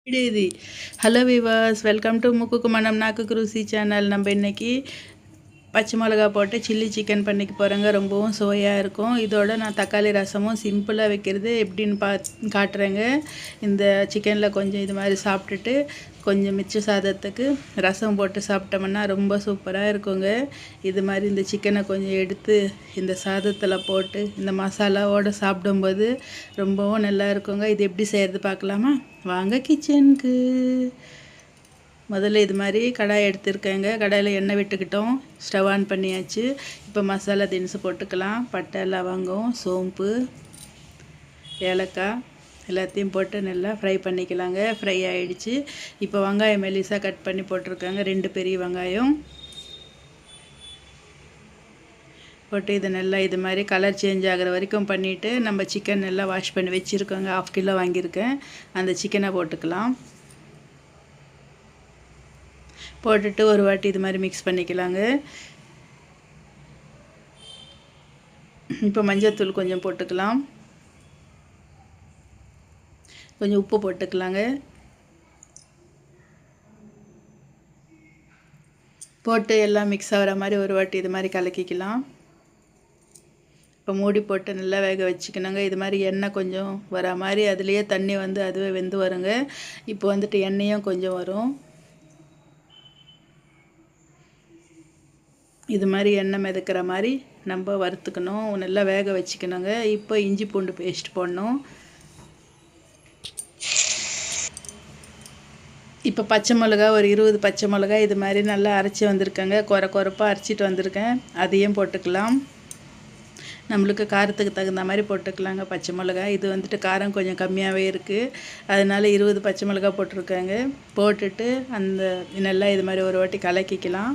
ఇది hello viewers welcome to ముక్కుకు మనం நாக்குக்கு ருசி சேனல். நம்ம இன்னைக்கு பச்சை மிளகா போட்டு சில்லி சிக்கன் பண்ணிக்க போகிறோங்க. ரொம்பவும் சுவையாக இருக்கும். இதோட நான் தக்காளி ரசமும் சிம்பிளாக வைக்கிறது எப்படின்னு காட்டுறேங்க. இந்த சிக்கனில் கொஞ்சம் இது மாதிரி சாப்பிட்டுட்டு கொஞ்சம் மிச்ச சாதத்துக்கு ரசம் போட்டு சாப்பிட்டோம்னா ரொம்ப சூப்பராக இருக்குங்க. இது மாதிரி இந்த சிக்கனை கொஞ்சம் எடுத்து இந்த சாதத்தில் போட்டு இந்த மசாலாவோடு சாப்பிடும்போது ரொம்பவும் நல்லா இருக்குங்க. இது எப்படி செய்கிறது பார்க்கலாமா? வாங்க கிச்சனுக்கு. முதல்ல இது மாதிரி கடாய் எடுத்துருக்கேங்க. கடாயில் எண்ணெய் விட்டுக்கிட்டோம். ஸ்டவ் ஆன் பண்ணியாச்சு. இப்போ மசாலா தினுசு போட்டுக்கலாம். பட்டை, லவங்கம், சோம்பு, ஏலக்காய் எல்லாத்தையும் போட்டு நல்லா ஃப்ரை பண்ணிக்கலாங்க. ஃப்ரை ஆகிடுச்சு. இப்போ வெங்காயம் மெலிசாக கட் பண்ணி போட்டிருக்காங்க. 2 பெரிய வெங்காயம் போட்டு இது நல்லா இது மாதிரி கலர் சேஞ்ச் ஆகிற வரைக்கும் பண்ணிவிட்டு நம்ம சிக்கன் நல்லா வாஷ் பண்ணி வச்சுருக்கோங்க. 1/2 கிலோ வாங்கியிருக்கேன். அந்த சிக்கனை போட்டுக்கலாம். போட்டுட்டு ஒரு வாட்டி இது மாதிரி மிக்ஸ் பண்ணிக்கலாங்க. இப்போ மஞ்சள்தூள் கொஞ்சம் போட்டுக்கலாம். கொஞ்சம் உப்பு போட்டுக்கலாங்க. போட்டு எல்லாம் மிக்ஸ் ஆகிற மாதிரி ஒரு வாட்டி இது மாதிரி கலக்கிக்கலாம். இப்போ மூடி போட்டு நல்லா வேக வச்சுக்கணுங்க. இது மாதிரி எண்ணெய் கொஞ்சம் வர மாதிரி அதுலேயே தண்ணி வந்து அதுவே வெந்து வருங்க. இப்போ வந்துட்டு எண்ணெயும் கொஞ்சம் வரும். இது மாதிரி எண்ணெய் மிதக்கிற மாதிரி நம்ம வறுத்துக்கணும். நல்லா வேக வச்சுக்கணுங்க. இப்போ இஞ்சி பூண்டு பேஸ்ட் போடணும். இப்போ பச்சை மிளகா ஒரு 20 பச்சை மிளகா இது மாதிரி நல்லா அரைச்சி வந்திருக்கேங்க. குறைப்பாக அரைச்சிட்டு வந்திருக்கேன். அதையும் போட்டுக்கலாம். நம்மளுக்கு காரத்துக்கு தகுந்த மாதிரி போட்டுக்கலாங்க பச்சை மிளகா. இது வந்துட்டு காரம் கொஞ்சம் கம்மியாகவே இருக்குது. அதனால் 20 பச்சை மிளகா போட்டிருக்காங்க. போட்டுட்டு அந்த நல்லா இது மாதிரி ஒரு வாட்டி கலக்கிக்கலாம்.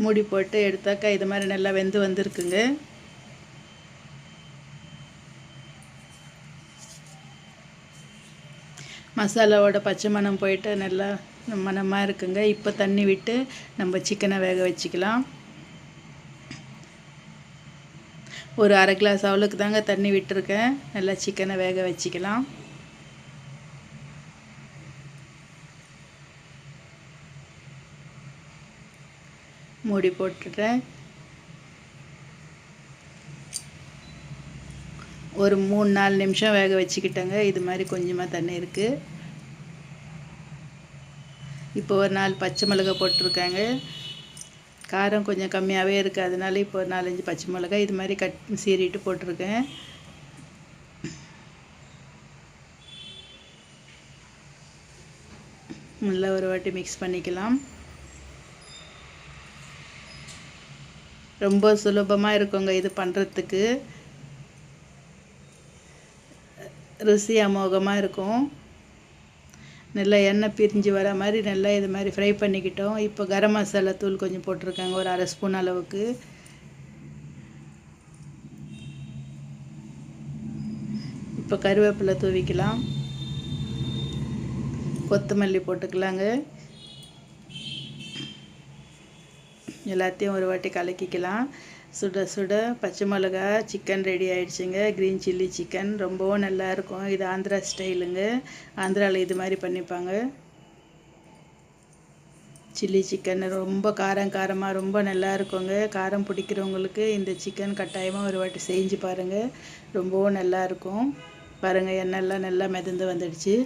மூடி போட்டு எடுத்தாக்கா இது மாதிரி நல்லா வெந்து வந்திருக்குங்க. மசாலாவோட பச்சை மணம் போயிட்டு நல்லா மணமாக இருக்குங்க. இப்போ தண்ணி விட்டு நம்ம சிக்கனை வேக வச்சுக்கலாம். ஒரு 1/2 கிளாஸ் அவளுக்கு தாங்க தண்ணி விட்டுருக்கேன். நல்லா சிக்கனை வேக வச்சுக்கலாம். மூடி போட்டுட்டேன். ஒரு 3-4 நிமிஷம் வேக வச்சுக்கிட்டேங்க. இது மாதிரி கொஞ்சமாக தண்ணி இருக்குது. இப்போ ஒரு 4 பச்சை மிளகா போட்டிருக்காங்க. காரம் கொஞ்சம் கம்மியாகவே இருக்குது. அதனால இப்போ ஒரு 4-5 பச்சை மிளகாய் இது மாதிரி சீறிட்டு போட்டிருக்கேன். நல்லா ஒரு வாட்டி மிக்ஸ் பண்ணிக்கலாம். ரொம்ப சுலபமாக இருக்குங்க இது பண்ணுறதுக்கு. ருசி அமோகமாக இருக்கும். நல்லா எண்ணெய் பிரிஞ்சு வர மாதிரி நல்லா இது மாதிரி ஃப்ரை பண்ணிக்கிட்டோம். இப்போ கரம் மசாலா தூள் கொஞ்சம் போட்டிருக்காங்க. ஒரு 1/2 ஸ்பூன் அளவுக்கு. இப்போ கருவேப்பிலை தூவிக்கலாம். கொத்தமல்லி போட்டுக்கலாங்க. எல்லாத்தையும் ஒரு வாட்டி கலக்கிக்கலாம். சுட சுட பச்சை மிளகா சிக்கன் ரெடி ஆகிடுச்சுங்க. க்ரீன் சில்லி சிக்கன் ரொம்பவும் நல்லாயிருக்கும். இது ஆந்திரா ஸ்டைலுங்க. ஆந்திராவில் இது மாதிரி பண்ணிப்பாங்க. சில்லி சிக்கன் ரொம்ப காரமாக ரொம்ப நல்லா இருக்குங்க. காரம் பிடிக்கிறவங்களுக்கு இந்த சிக்கன் கட்டாயமாக ஒரு வாட்டி செஞ்சு பாருங்கள். ரொம்பவும் நல்லாயிருக்கும். பாருங்கள் எண்ணெய்லாம் நல்லா மிதந்து வந்துடுச்சு.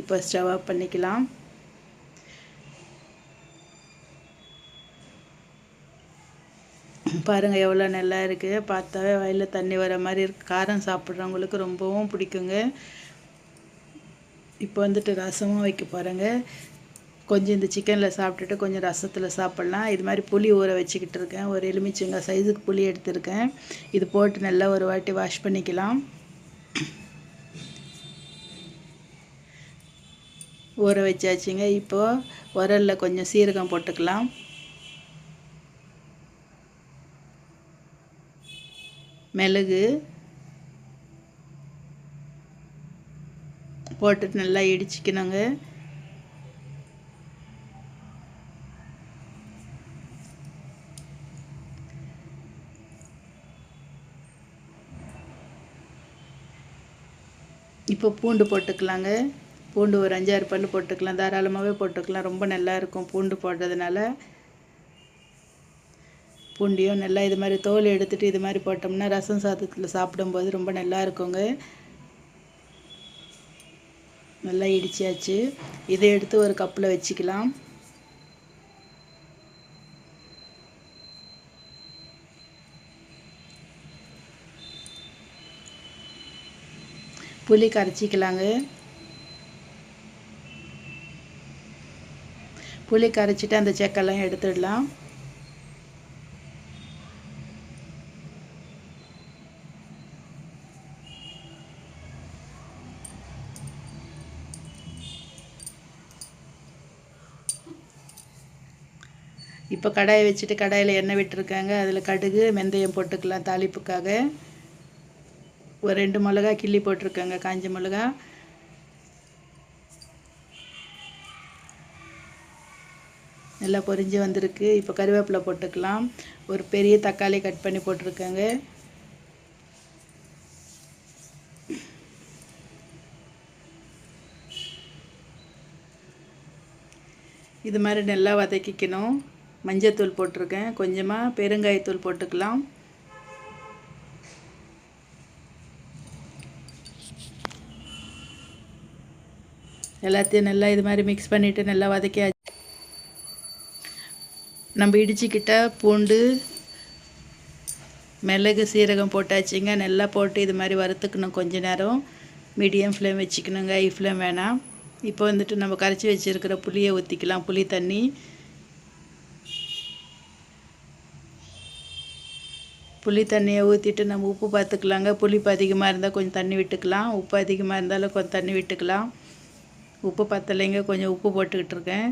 இப்போ ஸ்டவ் ஆஃப் பண்ணிக்கலாம். பாருங்கள் எவ்வளோ நல்லா இருக்குது. பார்த்தாவே வாயில் தண்ணி வர மாதிரி இருக்குது. காரம் சாப்பிட்றவங்களுக்கு ரொம்பவும் பிடிக்குங்க. இப்போ வந்துட்டு ரசமும் வைக்க போகிறேங்க. கொஞ்சம் இந்த சிக்கனில் சாப்பிட்டுட்டு கொஞ்சம் ரசத்தில் சாப்பிட்லாம். இது மாதிரி புளி ஊற வச்சுக்கிட்டு இருக்கேன். ஒரு எலுமிச்சங்காய் சைஸுக்கு புளி எடுத்திருக்கேன். இது போட்டு நல்லா ஒரு வாட்டி வாஷ் பண்ணிக்கலாம். ஊற வச்சாச்சுங்க. இப்போது உரலில் கொஞ்சம் சீரகம் போட்டுக்கலாம். மிளகு போட்டுட்டு நல்லா இடிச்சிக்கணுங்க. இப்போ பூண்டு போட்டுக்கலாங்க. பூண்டு ஒரு 5, 6 பல் போட்டுக்கலாம். தாராளமாகவே போட்டுக்கலாம். ரொம்ப நல்லாயிருக்கும் பூண்டு போடுறதுனால. பூண்டையும் நல்லா இது மாதிரி தோல் எடுத்துகிட்டு இது மாதிரி போட்டோம்னா ரசம் சாதத்தில் சாப்பிடும்போது ரொம்ப நல்லா இருக்குங்க. நல்லா இடிச்சாச்சு. இதை எடுத்து ஒரு கப்பில் வச்சுக்கலாம். புளி கரைச்சிக்கலாங்க. புளி கரைச்சிட்டு அந்த செக்கெல்லாம் எடுத்துடலாம். இப்போ கடாயை வச்சுட்டு கடாயில் எண்ணெய் விட்டுருக்காங்க. அதில் கடுகு வெந்தயம் போட்டுக்கலாம் தாளிப்புக்காக. ஒரு 2 மிளகா கிள்ளி போட்டிருக்காங்க, காஞ்ச மிளகா. நல்லா பொரிஞ்சு வந்திருக்கு. இப்போ கருவேப்பிலை போட்டுக்கலாம். ஒரு பெரிய தக்காளி கட் பண்ணி போட்டிருக்காங்க. இது மாதிரி நல்லா வதக்கிக்கணும். மஞ்சத்தூள் போட்டிருக்கேன். கொஞ்சமாக பெருங்காயத்தூள் போட்டுக்கலாம். எல்லாத்தையும் நல்லா இது மாதிரி மிக்ஸ் பண்ணிவிட்டு நல்லா வதக்கி நம்ம இடிச்சிக்கிட்ட பூண்டு மிளகு சீரகம் போட்டாச்சுங்க. நல்லா போட்டு இது மாதிரி வறுத்துக்கணும். கொஞ்ச நேரம் மீடியம் ஃப்ளேம் வச்சுக்கணுங்க, ஹை ஃப்ளேம் வேணாம். இப்போ வந்துட்டு நம்ம கரைச்சி வச்சுருக்கிற புளியை ஊற்றிக்கலாம். புளி தண்ணி தண்ணியை ஊற்றிட்டு நம்ம உப்பு பார்த்துக்கலாங்க. புளிப்பு அதிகமாக இருந்தால் கொஞ்சம் தண்ணி விட்டுக்கலாம். உப்பு அதிகமாக இருந்தாலும் கொஞ்சம் தண்ணி விட்டுக்கலாம். உப்பு பத்தலைங்க, கொஞ்சம் உப்பு போட்டுக்கிட்டு இருக்கேன்.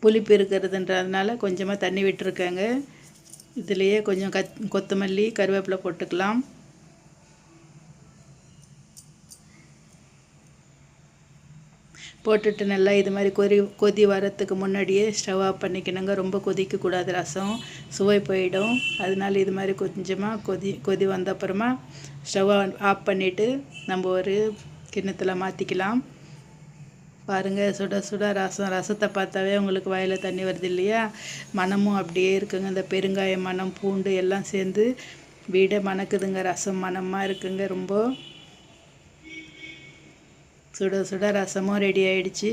புளிப்பு இருக்கிறதுன்றதுனால கொஞ்சமாக தண்ணி விட்டுருக்கேங்க. இதுலேயே கொஞ்சம் கொத்தமல்லி கருவேப்பிலை போட்டுக்கலாம். போட்டுட்டு நல்லா இது மாதிரி கொதி வரத்துக்கு முன்னாடியே ஸ்டவ் ஆஃப் பண்ணிக்கணுங்க. ரொம்ப கொதிக்கக்கூடாது, ரசம் சுவை போயிடும். அதனால இது மாதிரி கொஞ்சமாக கொதி வந்த அப்புறமா ஸ்டவ் ஆஃப் பண்ணிவிட்டு நம்ம ஒரு கிண்ணத்தில் மாற்றிக்கலாம். பாருங்கள், சுட சுட ரசத்தை பார்த்தாவே உங்களுக்கு வாயில் தண்ணி வருது இல்லையா? மனமும் அப்படியே இருக்குங்க. இந்த பெருங்காய மனம், பூண்டு எல்லாம் சேர்ந்து வீடே மணக்குதுங்க. ரசம் மனமாக இருக்குங்க. ரொம்ப சுட சுட ரசமும் ரெடி ஆகிடுச்சு.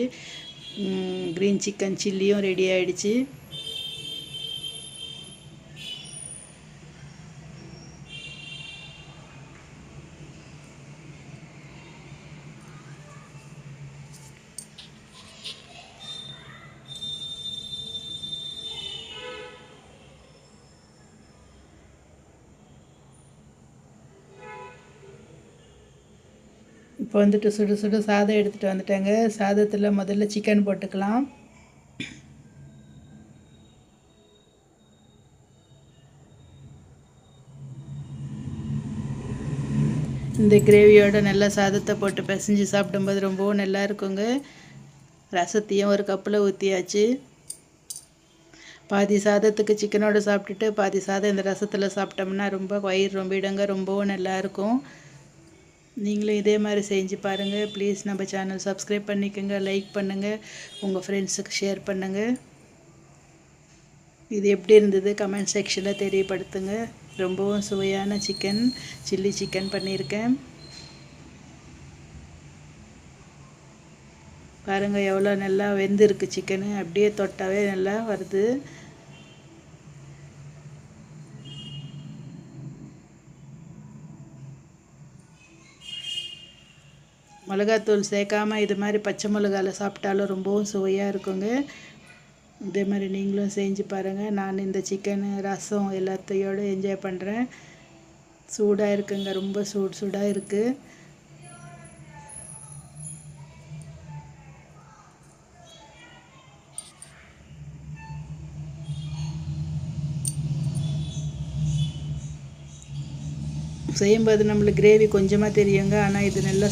க்ரீன் சிக்கன் சில்லியும் ரெடி ஆகிடுச்சு. இப்போ வந்துட்டு சுடு சுடு சாதம் எடுத்துகிட்டு வந்துட்டேங்க. சாதத்தில் முதல்ல சிக்கன் போட்டுக்கலாம். இந்த கிரேவியோட நல்லா சாதத்தை போட்டு பிசைஞ்சு சாப்பிடும்போது ரொம்பவும் நல்லா இருக்குங்க. ரசத்தையும் ஒரு கப்பில் ஊற்றியாச்சு. பாதி சாதத்துக்கு சிக்கனோடு சாப்பிட்டுட்டு பாதி சாதம் இந்த ரசத்தில் சாப்பிட்டோம்னா ரொம்ப வயிறு ரொம்பிடுங்க. ரொம்பவும் நல்லாயிருக்கும். நீங்களும் இதே மாதிரி செஞ்சு பாருங்கள். ப்ளீஸ் நம்ம சேனல் சப்ஸ்கிரைப் பண்ணிக்கோங்க, லைக் பண்ணுங்கள், உங்கள் ஃப்ரெண்ட்ஸுக்கு ஷேர் பண்ணுங்கள். இது எப்படி இருந்தது கமெண்ட் செக்ஷனில் தெரியப்படுத்துங்க. ரொம்பவும் சுவையான சில்லி சிக்கன் பண்ணியிருக்கேன். பாருங்கள் எவ்வளோ நல்லா வெந்திருக்கு சிக்கனு. அப்படியே தொட்டாவே நல்லா வருது. மிளகாத்தூள் சேர்க்காமல் இது மாதிரி பச்சை மிளகாவில் சாப்பிட்டாலும் ரொம்பவும் சுவையாக இருக்குங்க. இதே மாதிரி நீங்களும் செஞ்சு பாருங்கள். நான் இந்த சிக்கனு ரசம் எல்லாத்தையோடு என்ஜாய் பண்ணுறேன். சூடாக இருக்குங்க, ரொம்ப சூடாக இருக்குது. செய்யும்போது நம்மளுக்கு கிரேவி கொஞ்சமாக தெரியுங்க. ஆனால் இது நல்லா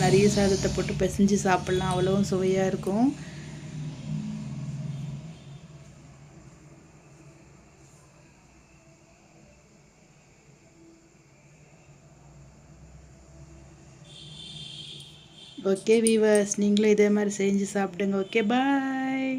நிறைய சாதத்தை போட்டு பிசைஞ்சு சாப்பிட்லாம். அவ்வளவும் சுவையாக இருக்கும். ஓகே வீவர்ஸ், நீங்களும் இதே மாதிரி செஞ்சு சாப்பிடுங்க. Okay bye.